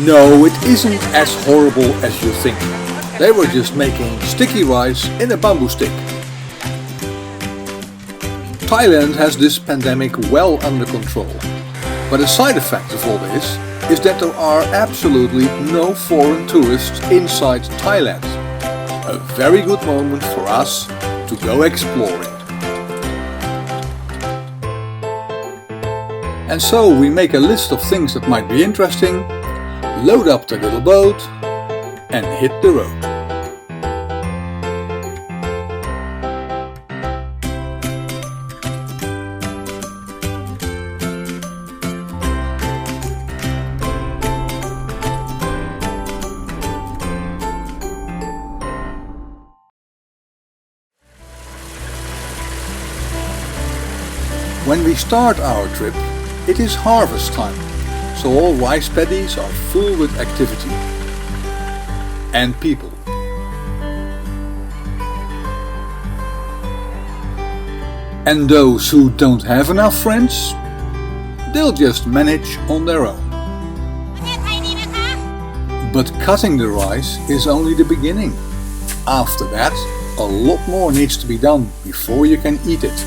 No, it isn't as horrible as you think. They were just making sticky rice in a bamboo stick. Thailand has this pandemic well under control. But a side effect of all this is that there are absolutely no foreign tourists inside Thailand. A very good moment for us to go exploring. And so we make a list of things that might be interesting, load up the little boat and hit the road. When we start our trip, it is harvest time, so all rice paddies are full with activity and people. And those who don't have enough friends, they'll just manage on their own. But cutting the rice is only the beginning. After that, a lot more needs to be done before you can eat it.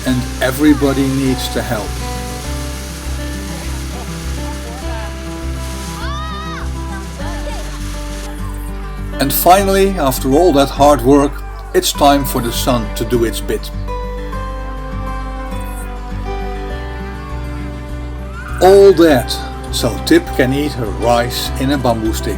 And everybody needs to help. And finally, after all that hard work, it's time for the sun to do its bit. All that so Tip can eat her rice in a bamboo stick.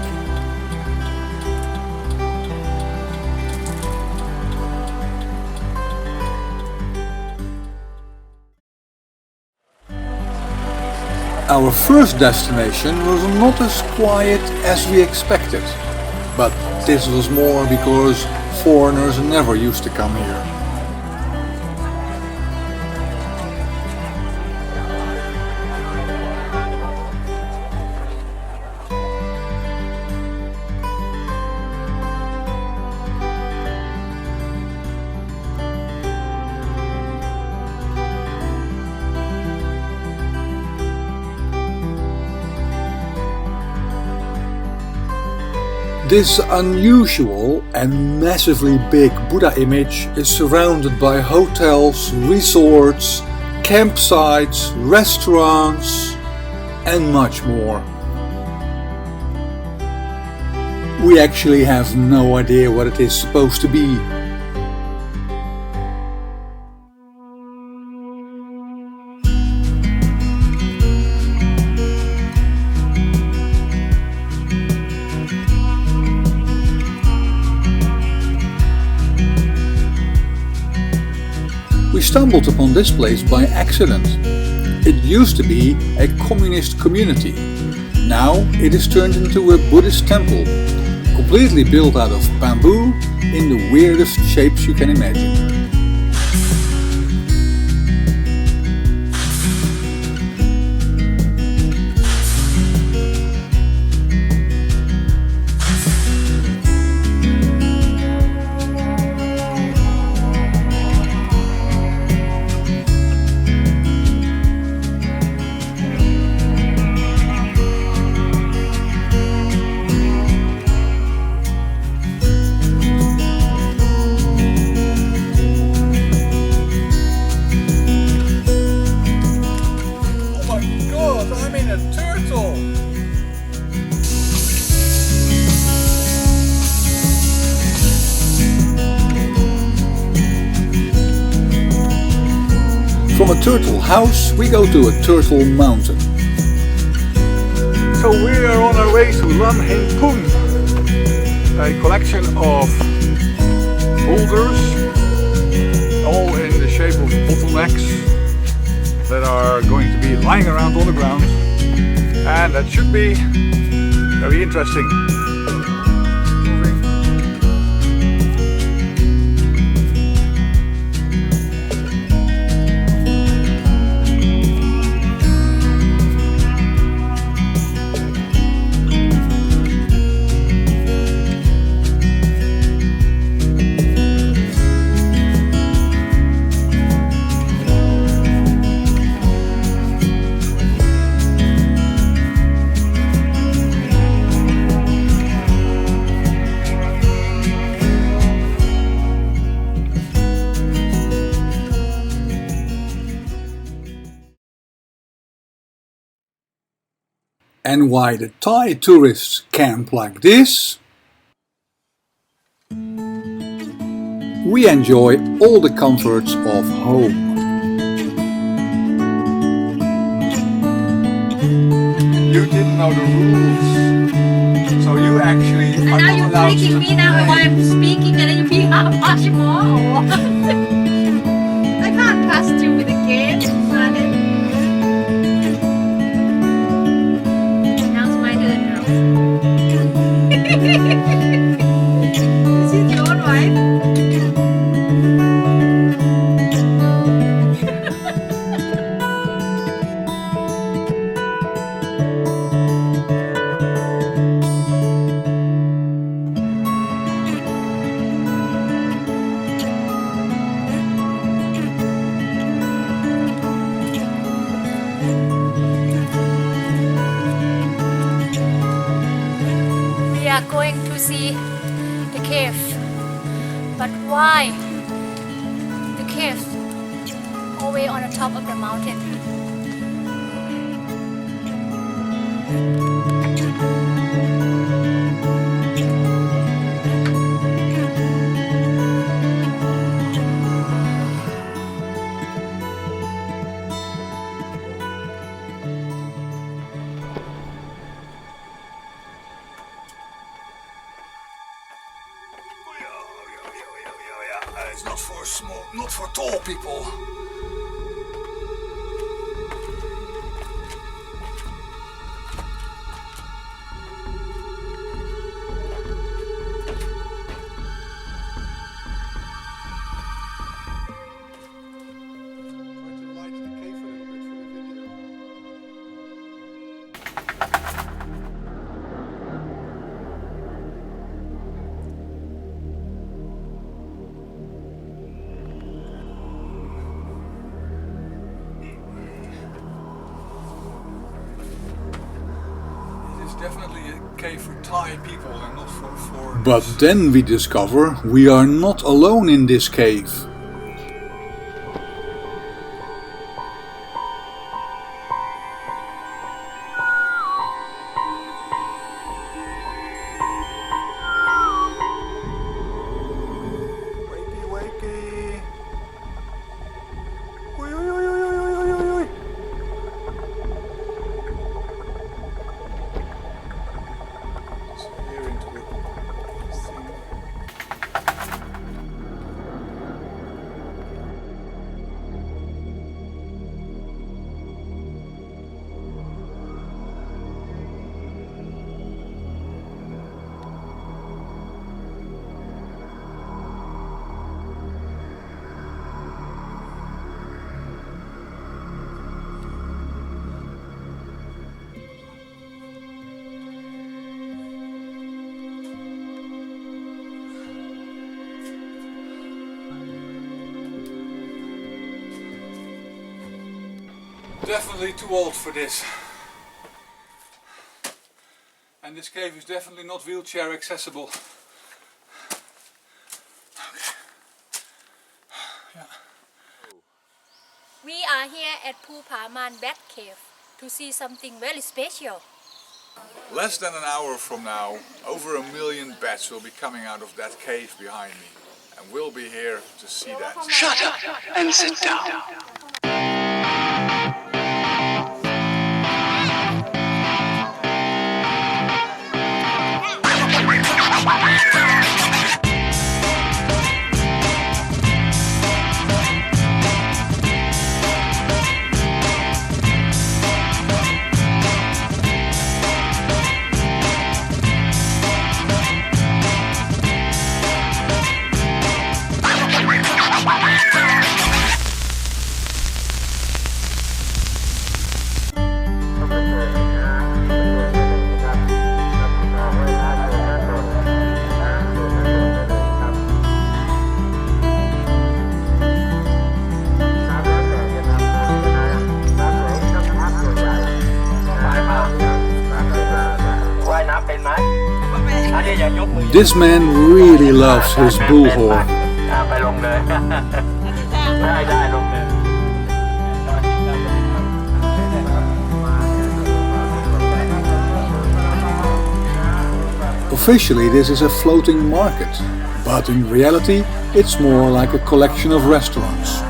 Our first destination was not as quiet as we expected, but this was more because foreigners never used to come here. This unusual and massively big Buddha image is surrounded by hotels, resorts, campsites, restaurants and much more. We actually have no idea what it is supposed to be. We stumbled upon this place by accident. It used to be a communist community. Now it is turned into a Buddhist temple, completely built out of bamboo in the weirdest shapes you can imagine. From a turtle house we go to a turtle mountain. So we are on our way to Lan Heng Pung, a collection of boulders, all in the shape of bottlenecks that are going to be lying around on the ground, and that should be very interesting. and why the Thai tourists camp like this, we enjoy all the comforts of home. You didn't know the rules, so you actually And now you're freaking me now while I'm speaking, and then you pick up much more. I can't trust you with a game. Now it's my turn now. Is it your wife? We are going to see the cave, but why the cave all the way on the top of the mountain? It's not for tall people. Definitely a cave for Thai people and not for foreigners. But then we discover we are not alone in this cave. Wakey, wakey. Oi, oi, oi, oi, oi, oi, oi. Definitely too old for this. And this cave is definitely not wheelchair accessible. Okay. Yeah. We are here at Phupaman Bat Cave to see something very special. Less than an hour from now, over 1 million bats will be coming out of that cave behind me. And we'll be here to see that. Shut up and sit down. This man really loves his bullhorn. Officially this is a floating market, but in reality it's more like a collection of restaurants.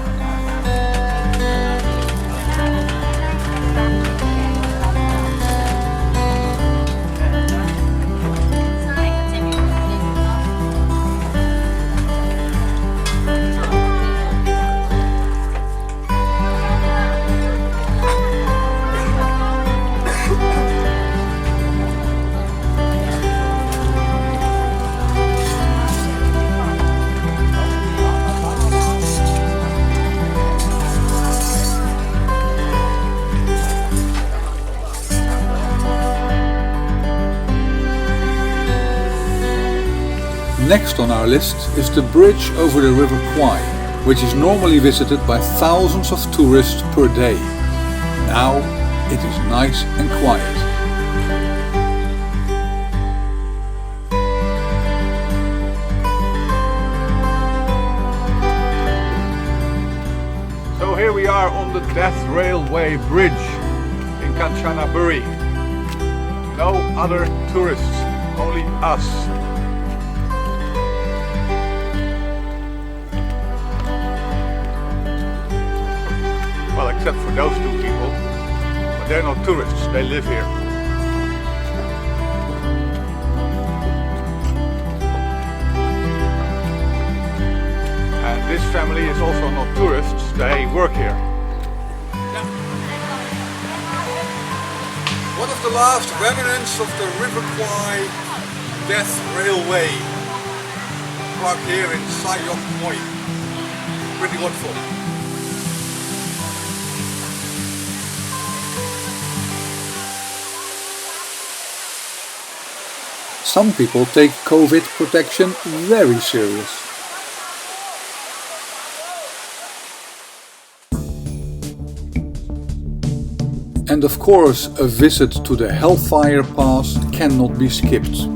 Next on our list is the bridge over the River Kwai, which is normally visited by thousands of tourists per day. Now it is nice and quiet. So here we are on the Death Railway Bridge in Kanchanaburi. No other tourists, only us. Well, except for those two people, but they're not tourists, they live here. And this family is also not tourists, they work here. One of the last remnants of the River Kwai Death Railway, parked here in Sayok Moi. Pretty wonderful. Some people take COVID protection very serious. And of course, a visit to the Hellfire Pass cannot be skipped.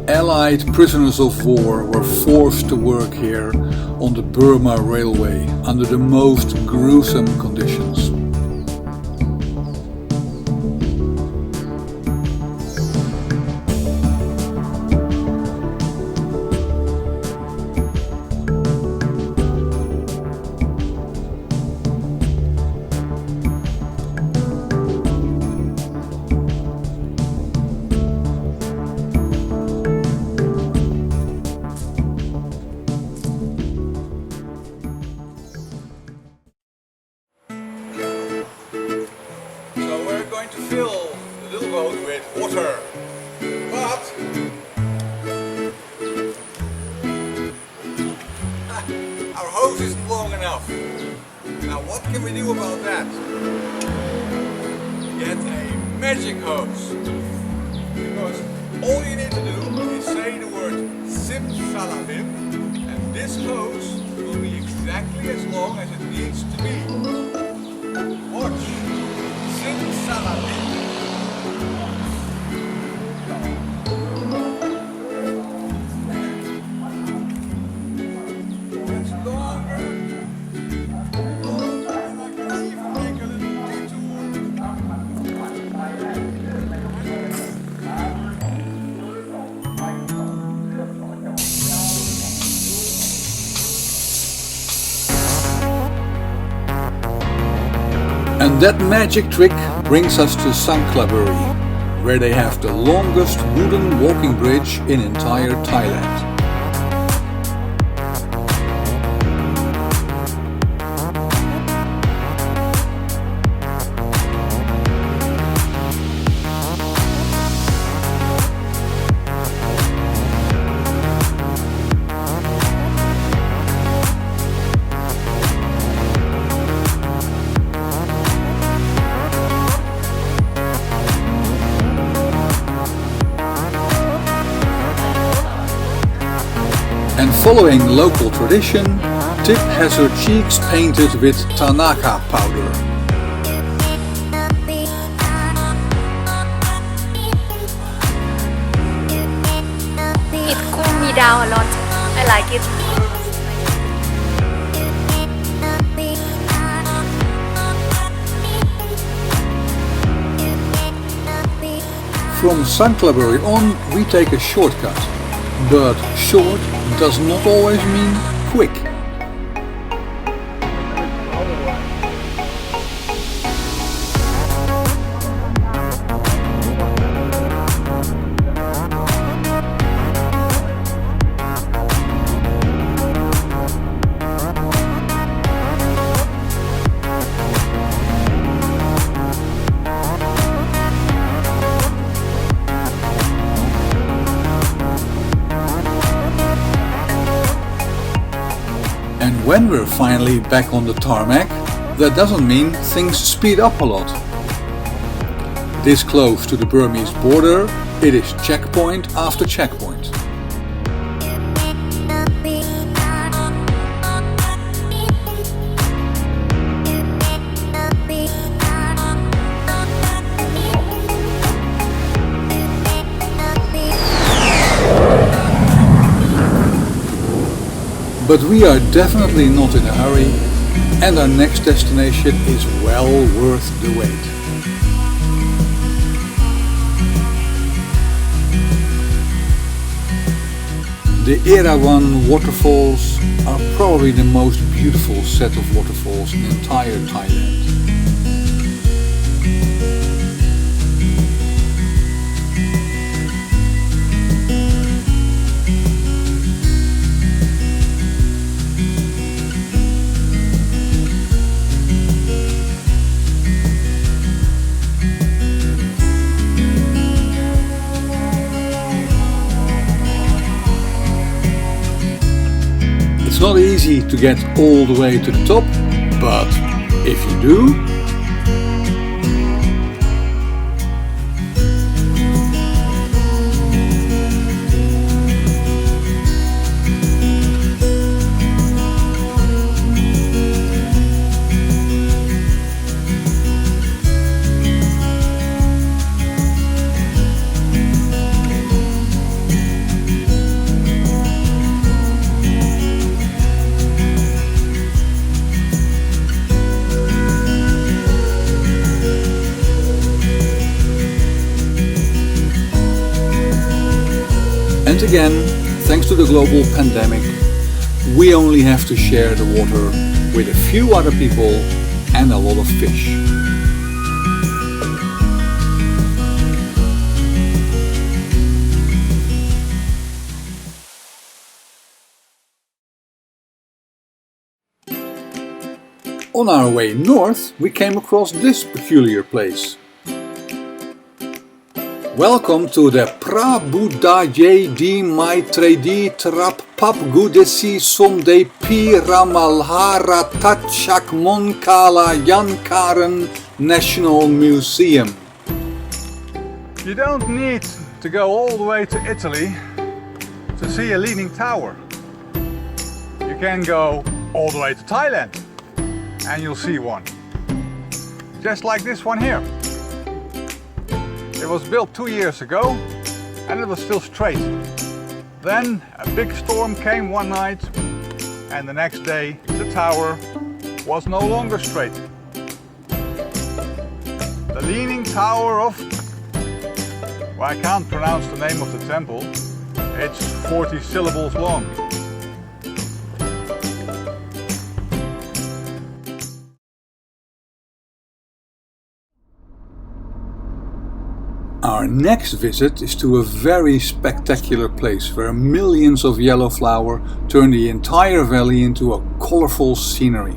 Allied prisoners of war were forced to work here on the Burma Railway under the most gruesome conditions. To fill the little boat with water, but our hose isn't long enough. Now what can we do about that? Get a magic hose, because all you need to do is say the word simsalabim and this hose will be exactly as long as it needs to be. Watch. And that magic trick brings us to Sangkhlaburi, where they have the longest wooden walking bridge in entire Thailand. And following local tradition, Tip has her cheeks painted with Tanaka powder. It cooled me down a lot. I like it. From Sanctuary on we take a shortcut, but short does not always mean quick. And when we're finally back on the tarmac, that doesn't mean things speed up a lot. This close to the Burmese border, it is checkpoint after checkpoint. But we are definitely not in a hurry, and our next destination is well worth the wait. The Erawan waterfalls are probably the most beautiful set of waterfalls in entire Thailand. It's not easy to get all the way to the top, but if you do, and again, thanks to the global pandemic, we only have to share the water with a few other people and a lot of fish. On our way north, we came across this peculiar place. Welcome to the Prabuddhaye di Maitredi Trap Pap Gudesi Somde Pi Ramalhara Tatchak Monkala Yankaren National Museum. You don't need to go all the way to Italy to see a leaning tower. You can go all the way to Thailand and you'll see one. Just like this one here. It was built 2 years ago and it was still straight. Then a big storm came one night and the next day the tower was no longer straight. The Leaning Tower of... well, I can't pronounce the name of the temple. It's 40 syllables long. Our next visit is to a very spectacular place where millions of yellow flower turn the entire valley into a colorful scenery.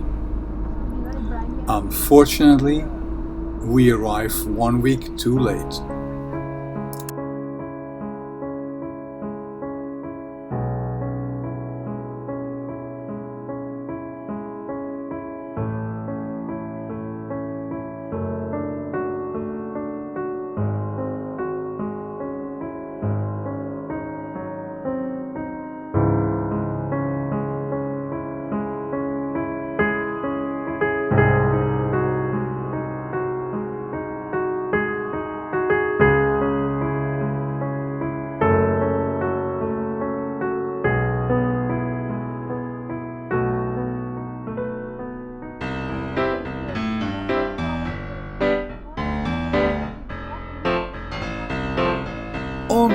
Unfortunately, we arrive 1 week too late.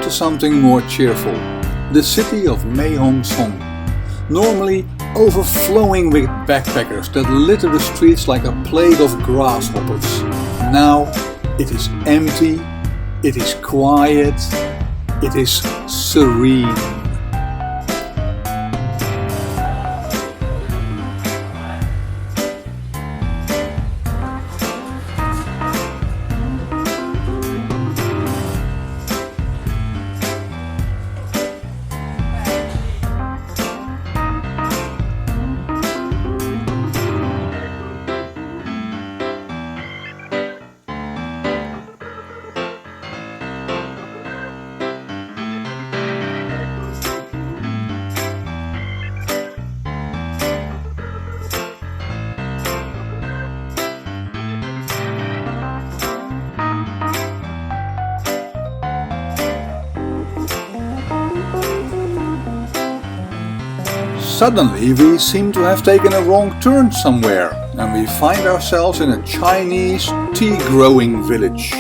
to something more cheerful. The city of Mae Hong Son. Normally overflowing with backpackers that litter the streets like a plague of grasshoppers. Now it is empty, it is quiet, it is serene. Suddenly we seem to have taken a wrong turn somewhere and we find ourselves in a Chinese tea growing village.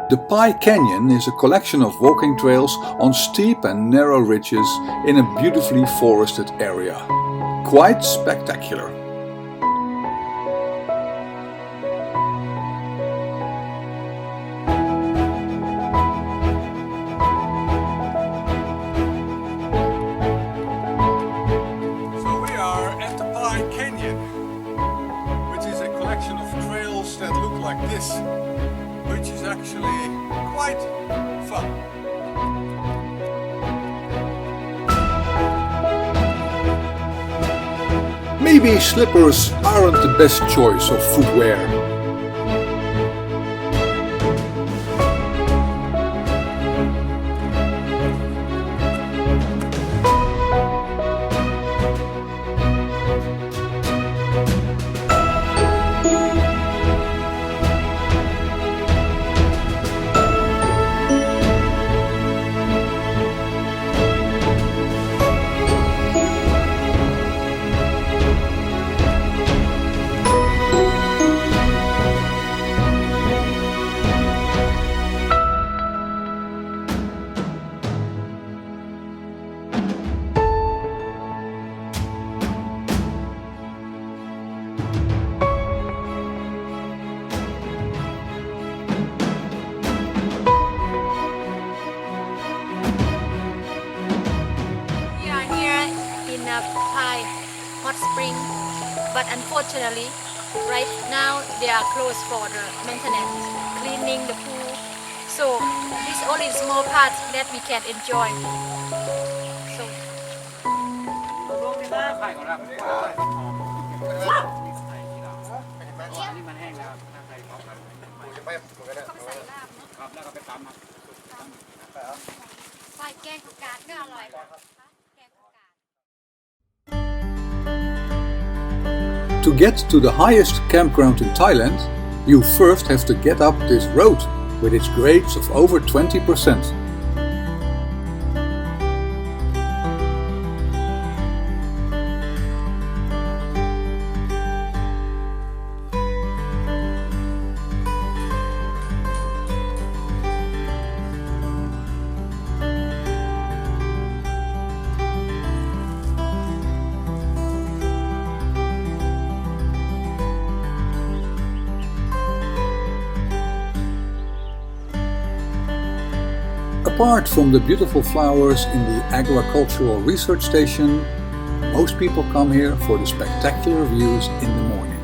The Pai Canyon is a collection of walking trails on steep and narrow ridges in a beautifully forested area. Quite spectacular. So we are at the Pai Canyon, which is a collection of trails that look like this. Which is actually quite fun. Maybe slippers aren't the best choice of footwear. Pai hot spring, but unfortunately right now they are closed for the maintenance, cleaning the pool, so this only small part that we can enjoy. So To get to the highest campground in Thailand, you first have to get up this road with its grades of over 20%. Apart from the beautiful flowers in the agricultural research station, most people come here for the spectacular views in the morning.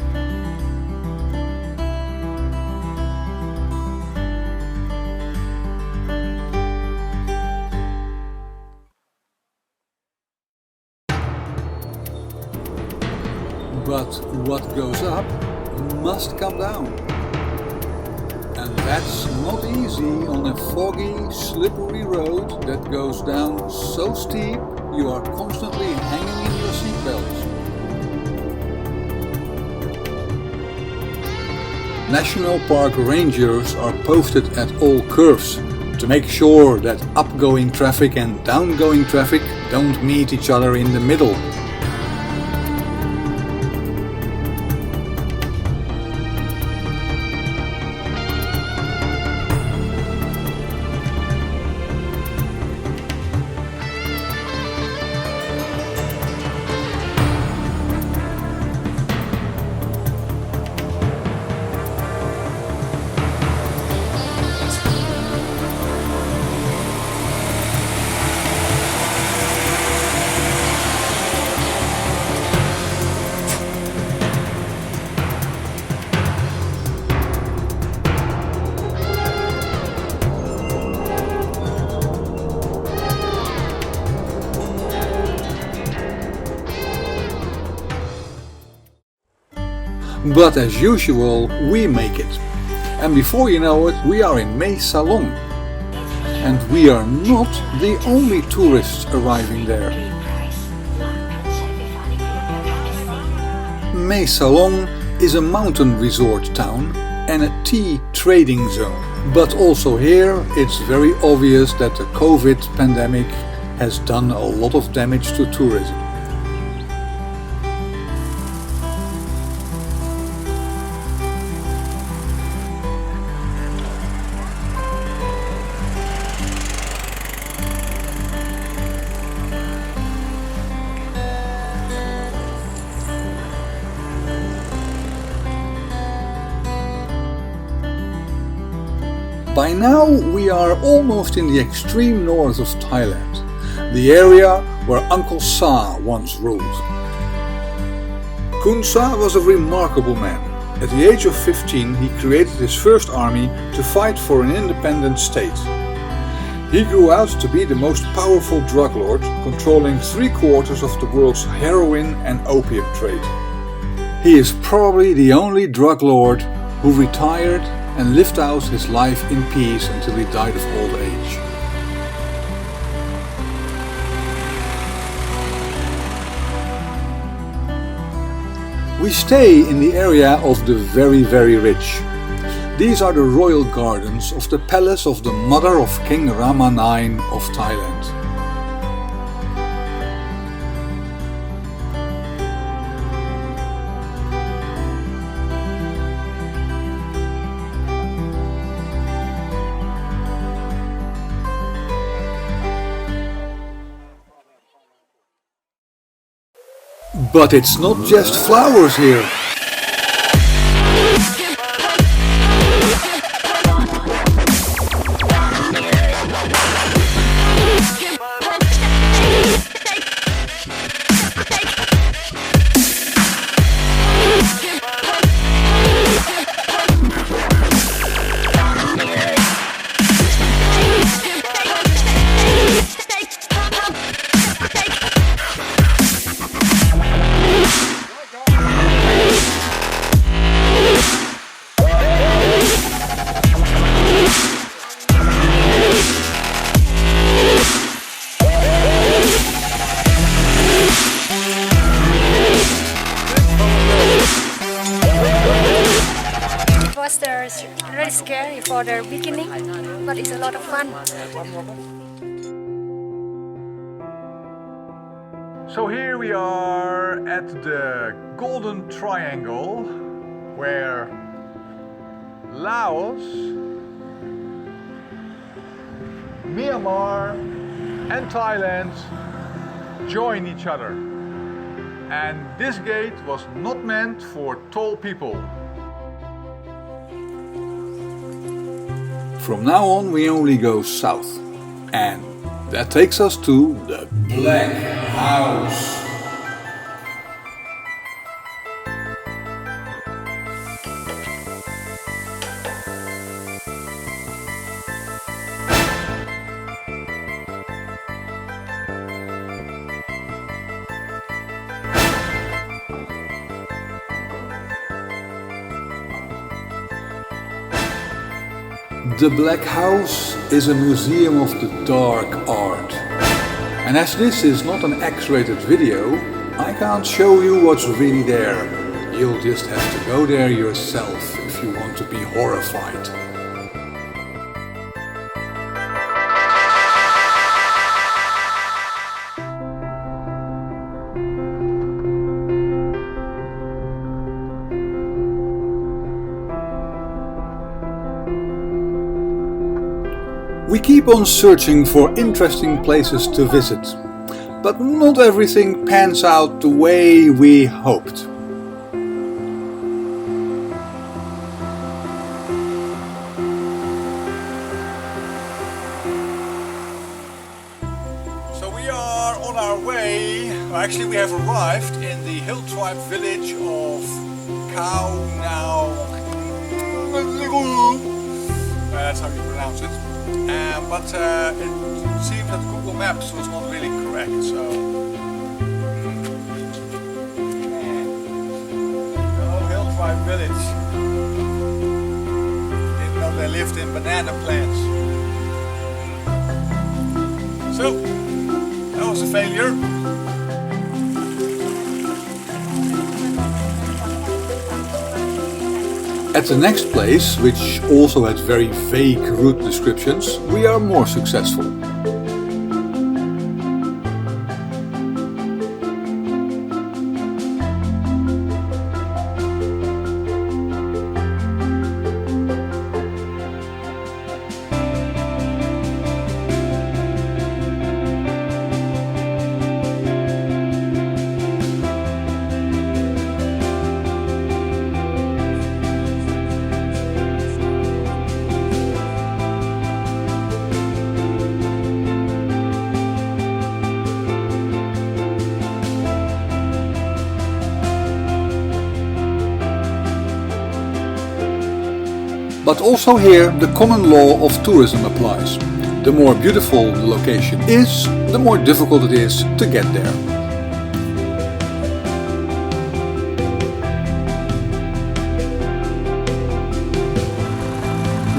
But what goes up must come down. And that's not easy on a foggy, slippery road that goes down so steep you are constantly hanging in your seatbelts. National Park rangers are posted at all curves to make sure that upgoing traffic and downgoing traffic don't meet each other in the middle. But as usual, we make it. And before you know it, we are in May Salong. And we are not the only tourists arriving there. May Salong is a mountain resort town and a tea trading zone. But also here, it's very obvious that the Covid pandemic has done a lot of damage to tourism. By now we are almost in the extreme north of Thailand, the area where Uncle Sa once ruled. Kun Sa was a remarkable man. At the age of 15 he created his first army to fight for an independent state. He grew out to be the most powerful drug lord, controlling 3/4 of the world's heroin and opium trade. He is probably the only drug lord who retired and lived out his life in peace until he died of old age. We stay in the area of the very rich. These are the royal gardens of the palace of the mother of King Rama IX of Thailand. But it's not just flowers here. It's really scary for the beginning, but it's a lot of fun. So here we are at the Golden Triangle, where Laos, Myanmar and Thailand join each other. And this gate was not meant for tall people. From now on we only go south. And that takes us to the Black House. The Black House is a museum of the dark art. And as this is not an X-rated video, I can't show you what's really there. You'll just have to go there yourself if you want to be horrified. We keep on searching for interesting places to visit, but not everything pans out the way we hoped. So we are on our way, actually we have arrived in the hill tribe village of that's how you pronounce it. But it seems that Google Maps was not really correct, so the hill tribe village. Didn't know they lived in banana plants. So that was a failure. At the next place, which also had very vague route descriptions, we are more successful. But also here the common law of tourism applies. The more beautiful the location is, the more difficult it is to get there.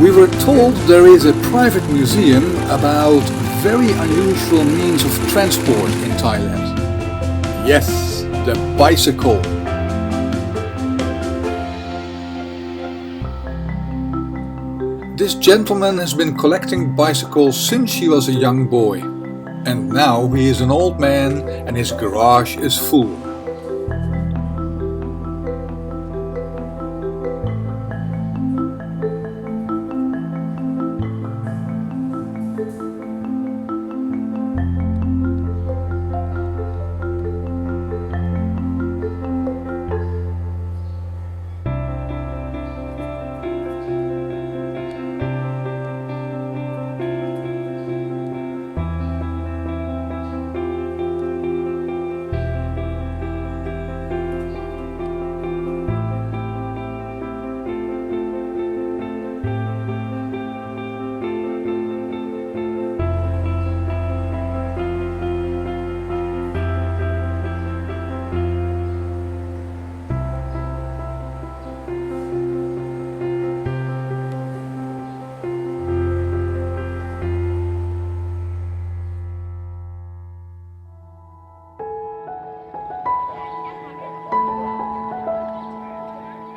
We were told there is a private museum about very unusual means of transport in Thailand. Yes, the bicycle. This gentleman has been collecting bicycles since he was a young boy. And now he is an old man and his garage is full.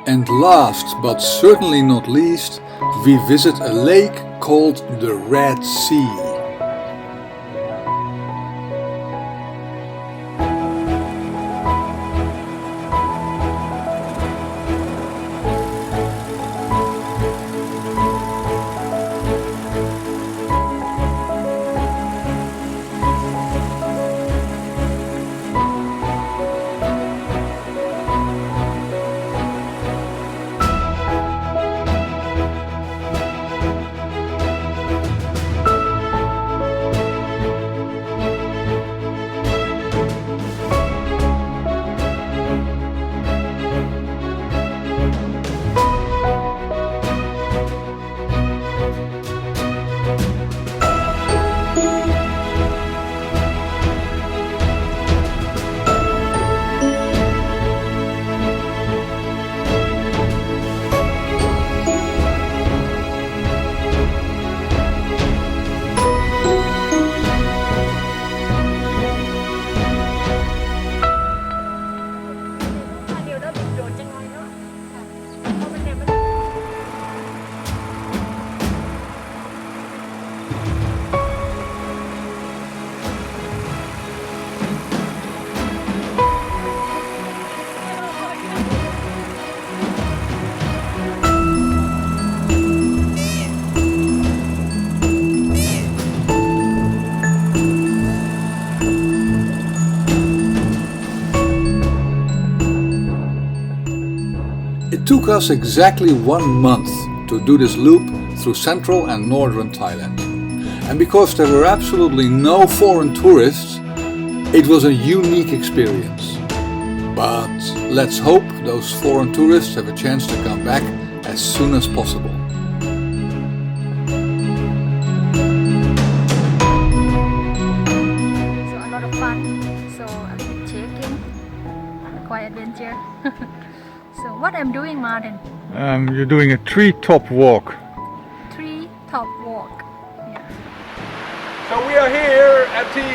And last but certainly not least, we visit a lake called the Red Sea. took us exactly 1 month to do this loop through central and northern Thailand. And because there were absolutely no foreign tourists, it was a unique experience. But let's hope those foreign tourists have a chance to come back as soon as possible. So a lot of fun, so a little bit shaking, quite adventure. So what I'm doing, Martin? You're doing a tree-top walk. Tree-top walk. Yeah. So we are here at the